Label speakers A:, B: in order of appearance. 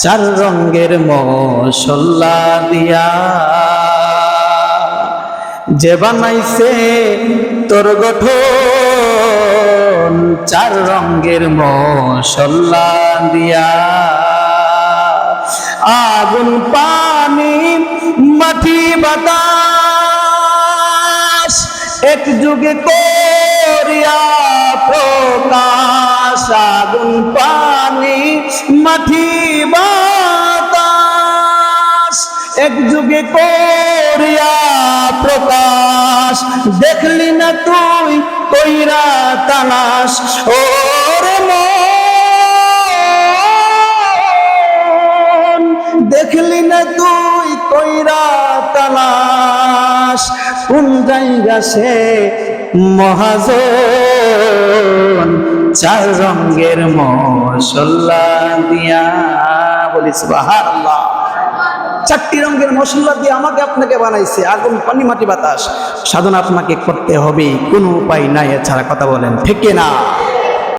A: চার রঙের মশলা দিয়া যে বানাইছে তোর গঠন চার রঙের মশলা দিয়া আগুন পানি মাটি বাতাস একযোগে করিয়া প্রকাশ আগুন পানি মাটি বাতাস একযোগে করিয়া প্রকাশ দেখলি না তুই কইরা তালাশ ওরে মন দেখলি না তুই কইরা তালাশ কোন জায়গা সে মহাজন চার রঙের মশলা দিয়া বলি সুবহানাল্লাহ। চারটি রঙের মশলা দিয়ে আমাকে আপনাকে বানাইছে আগুন পানি মাটি বাতাস সাধনা আপনাকে করতে হবে কোনো উপায় নাই এছাড়া কথা বলেন ঠিক না।